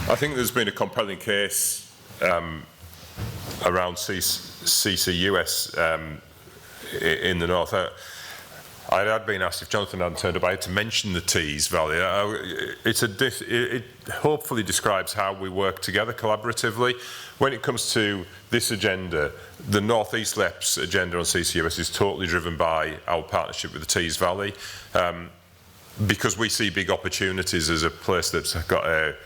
I think there's been a compelling case around CCUS in the north. I had been asked if Jonathan hadn't turned up, I had to mention the Tees Valley. It hopefully describes how we work together collaboratively. When it comes to this agenda, the North East LEP's agenda on CCUS is totally driven by our partnership with the Tees Valley, because we see big opportunities as a place that's got a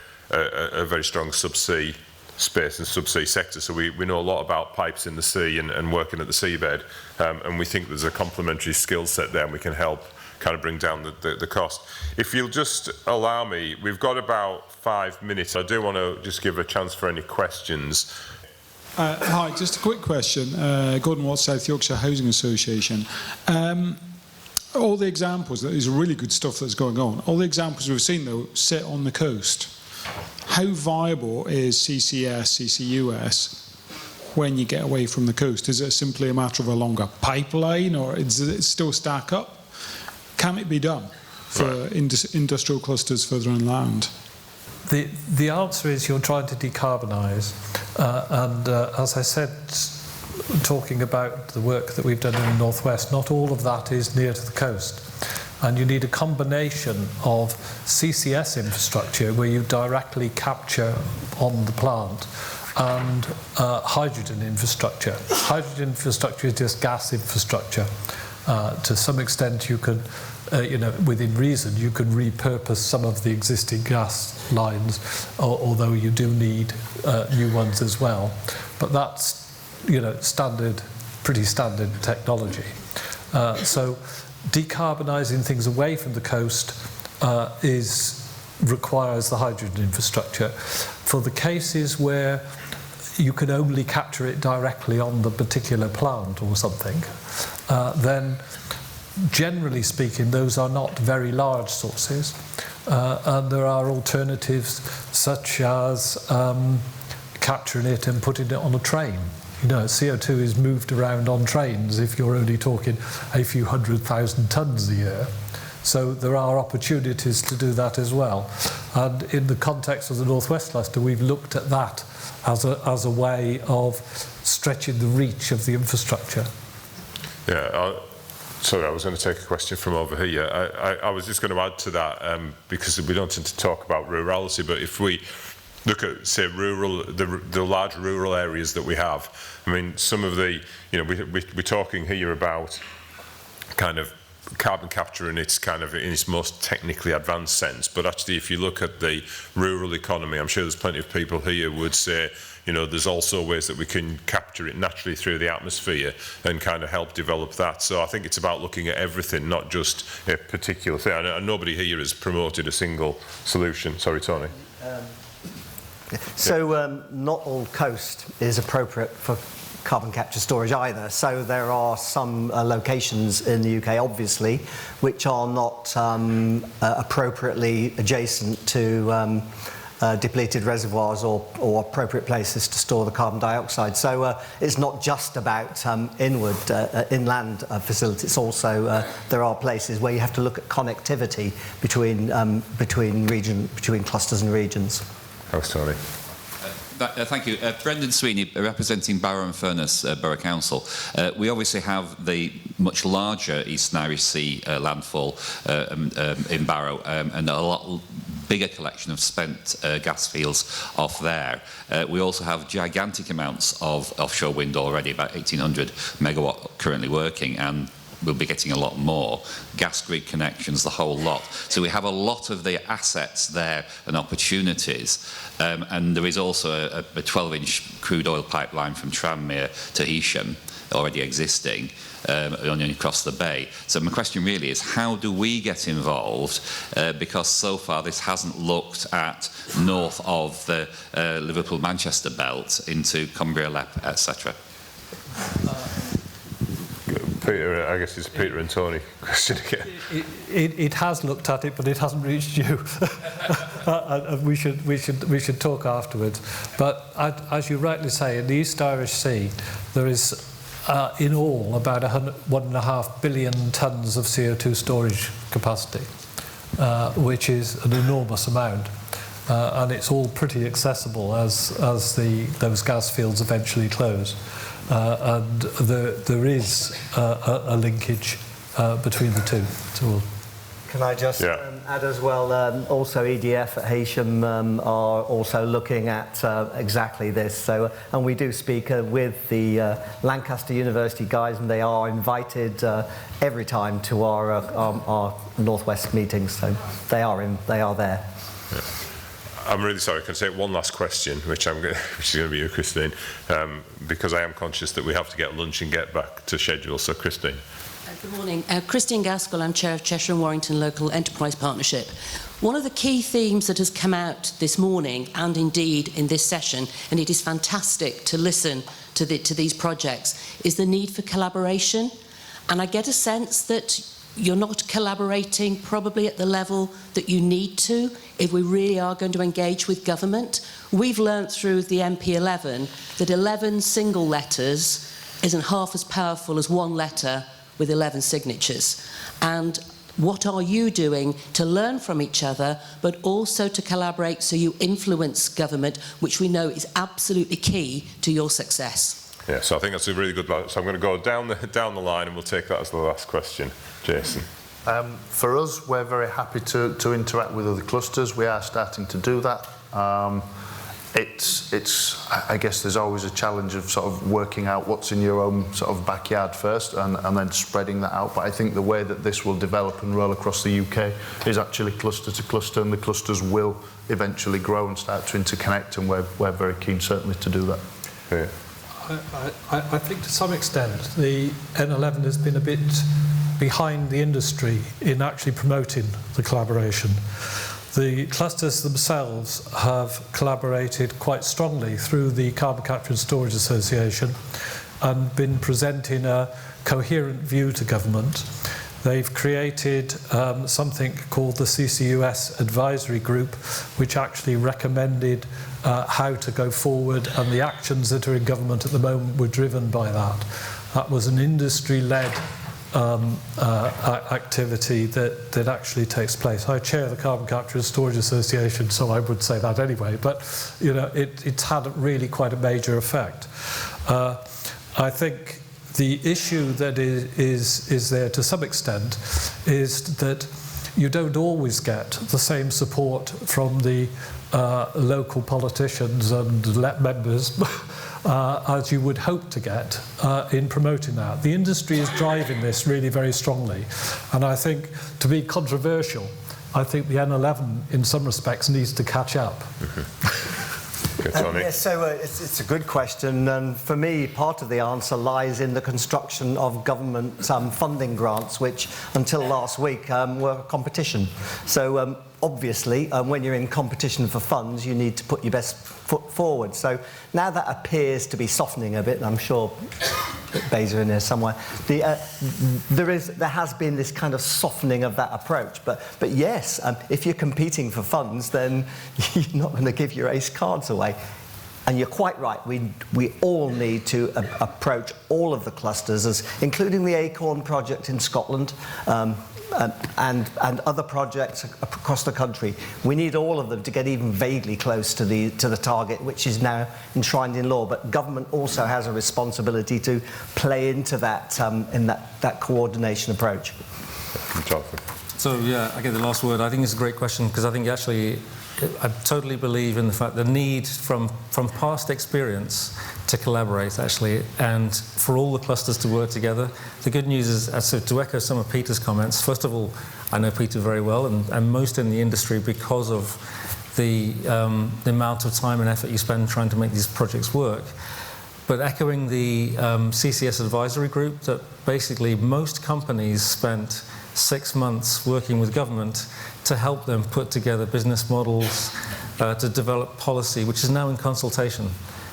very strong subsea space and subsea sector, so we know a lot about pipes in the sea and working at the seabed, and we think there's a complementary skill set there and we can help kind of bring down the cost. If you'll just allow me, we've got about 5 minutes. I do want to just give a chance for any questions. Hi, just a quick question. Gordon Watts, South Yorkshire Housing Association. All the examples, there's really good stuff that's going on. All the examples we've seen, though, sit on the coast. How viable is CCUS when you get away from the coast? Is it simply a matter of a longer pipeline, or does it still stack up? Can it be done for industrial clusters further inland? The answer is you're trying to decarbonise, and as I said, talking about the work that we've done in the northwest, not all of that is near to the coast. And you need a combination of CCS infrastructure where you directly capture on the plant, and hydrogen infrastructure. Hydrogen infrastructure is just gas infrastructure. To some extent you can, within reason, you can repurpose some of the existing gas lines, although you do need new ones as well. But that's, pretty standard technology. So decarbonising things away from the coast requires the hydrogen infrastructure. For the cases where you can only capture it directly on the particular plant or something, then generally speaking those are not very large sources, and there are alternatives such as capturing it and putting it on a train. CO2 is moved around on trains if you're only talking a few 100,000 tonnes a year. So there are opportunities to do that as well. And in the context of the Northwest Cluster, we've looked at that as a way of stretching the reach of the infrastructure. Yeah, sorry, I was going to take a question from over here. I was just going to add to that, because we don't tend to talk about rurality, but if we look at, say, the large rural areas that we have, I mean, some of the, we're talking here about kind of carbon capture in its most technically advanced sense, but actually if you look at the rural economy, I'm sure there's plenty of people here would say, there's also ways that we can capture it naturally through the atmosphere and kind of help develop that. So I think it's about looking at everything, not just a particular thing. And nobody here has promoted a single solution. Sorry, Tony. So not all coast is appropriate for carbon capture storage either. So there are some locations in the UK, obviously, which are not appropriately adjacent to depleted reservoirs or appropriate places to store the carbon dioxide. So it's not just about inland facilities. It's also there are places where you have to look at connectivity between clusters and regions. Thanks, Tony. Thank you. Brendan Sweeney, representing Barrow and Furness Borough Council. We obviously have the much larger Eastern Irish Sea landfall in Barrow, and a lot bigger collection of spent gas fields off there. We also have gigantic amounts of offshore wind already, about 1,800 megawatt currently working, and we'll be getting a lot more. Gas grid connections, the whole lot. So we have a lot of the assets there and opportunities. And there is also a 12-inch crude oil pipeline from Tranmere to Heysham already existing only across the bay. So my question really is, how do we get involved? Because so far this hasn't looked at north of the Liverpool-Manchester belt into Cumbria, LEP, etc. Peter, I guess it's Peter and Tony question again. It has looked at it, but it hasn't reached you. we should talk afterwards. But as you rightly say, in the East Irish Sea, there is in all about 1.5 billion tonnes of CO2 storage capacity, which is an enormous amount. and it's all pretty accessible as those gas fields eventually close. And there is a linkage between the two. Can I just add as well, also EDF at Heysham are also looking at exactly this. So, and we do speak with the Lancaster University guys, and they are invited every time to our Northwest meetings. So they are there. Yeah. I'm really sorry. Can I say one last question, which is going to be you, Christine, because I am conscious that we have to get lunch and get back to schedule. So, Christine. Good morning. Christine Gaskell, I'm Chair of Cheshire and Warrington Local Enterprise Partnership. One of the key themes that has come out this morning, and indeed in this session, and it is fantastic to listen to these projects, is the need for collaboration. And I get a sense that you're not collaborating probably at the level that you need to if we really are going to engage with government. We've learnt through the MP11 that 11 single letters isn't half as powerful as one letter with 11 signatures. And what are you doing to learn from each other, but also to collaborate so you influence government, which we know is absolutely key to your success? Yeah, so I think that's a really good balance. So I'm going to go down the line, and we'll take that as the last question. Jason. For us, we're very happy to interact with other clusters. We are starting to do that. I guess there's always a challenge of sort of working out what's in your own sort of backyard first and then spreading that out. But I think the way that this will develop and roll across the UK is actually cluster to cluster, and the clusters will eventually grow and start to interconnect, and we're very keen certainly to do that. Yeah. I think to some extent the N11 has been a bit behind the industry in actually promoting the collaboration. The clusters themselves have collaborated quite strongly through the Carbon Capture and Storage Association and been presenting a coherent view to government. They've created something called the CCUS Advisory Group, which actually recommended how to go forward, and the actions that are in government at the moment were driven by that. That was an industry-led activity that actually takes place. I chair the Carbon Capture and Storage Association, so I would say that anyway, but you know, it's had really quite a major effect. I think the issue that is there to some extent is that you don't always get the same support from the local politicians and LEP members as you would hope to get in promoting that. The industry is driving this really very strongly, and I think, to be controversial, I think the N11 in some respects needs to catch up. Yes, so it's a good question, and for me part of the answer lies in the construction of government funding grants, which until last week were a competition. So obviously when you're in competition for funds you need to put your best foot forward. So now that appears to be softening a bit, and I'm sure Beza in there somewhere, there has been this kind of softening of that approach, but yes, if you're competing for funds then you're not going to give your ace cards away. And you're quite right, we all need to approach all of the clusters, including the Acorn project in Scotland, and other projects across the country. We need all of them to get even vaguely close to the target, which is now enshrined in law. But government also has a responsibility to play into that in that coordination approach. So yeah, I get the last word. I think it's a great question, because I think actually I totally believe in the fact the need from past experience to collaborate actually, and for all the clusters to work together. The good news is, so to echo some of Peter's comments, first of all, I know Peter very well, and most in the industry, because of the amount of time and effort you spend trying to make these projects work. But echoing the CCS advisory group, that basically most companies spent 6 months working with government to help them put together business models, to develop policy, which is now in consultation.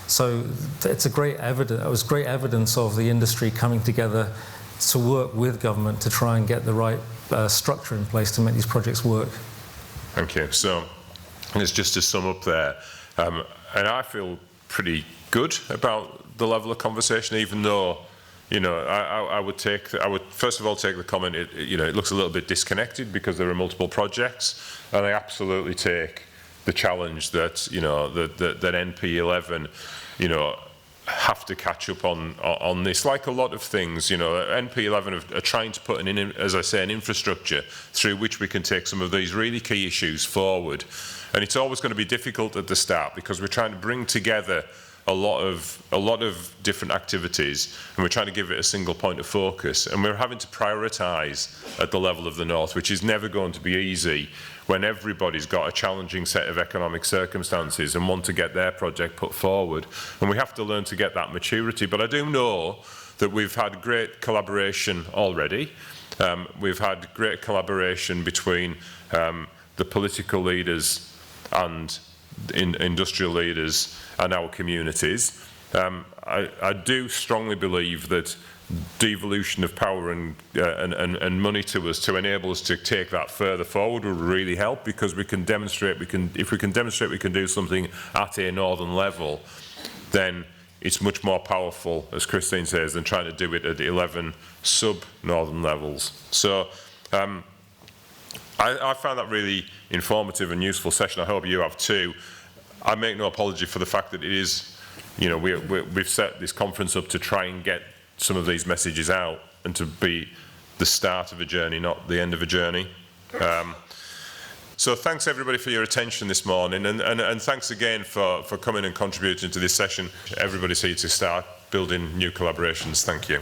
So it's a great evidence. It was great evidence of the industry coming together to work with government to try and get the right structure in place to make these projects work. Thank you. So, it's just to sum up there, and I feel pretty good about the level of conversation, even though, you know, I would first of all take the comment, it looks a little bit disconnected because there are multiple projects, and I absolutely take the challenge that, you know, that NP11, you know, have to catch up on this. Like a lot of things, you know, NP11 are trying to put in, as I say, an infrastructure through which we can take some of these really key issues forward. And it's always going to be difficult at the start because we're trying to bring together a lot of different activities, and we're trying to give it a single point of focus, and we're having to prioritise at the level of the North, which is never going to be easy when everybody's got a challenging set of economic circumstances and want to get their project put forward. And we have to learn to get that maturity. But I do know that we've had great collaboration already. We've had great collaboration between the political leaders and industrial leaders and our communities. I do strongly believe that devolution of power and money to us to enable us to take that further forward will really help, because we can demonstrate if we can demonstrate we can do something at a northern level, then it's much more powerful, as Christine says, than trying to do it at 11 sub-northern levels. So I found that really informative and useful session. I hope you have too. I make no apology for the fact that it is, you know, we've set this conference up to try and get some of these messages out and to be the start of a journey, not the end of a journey. So thanks everybody for your attention this morning, and thanks again for coming and contributing to this session. Everybody's here to start building new collaborations. Thank you.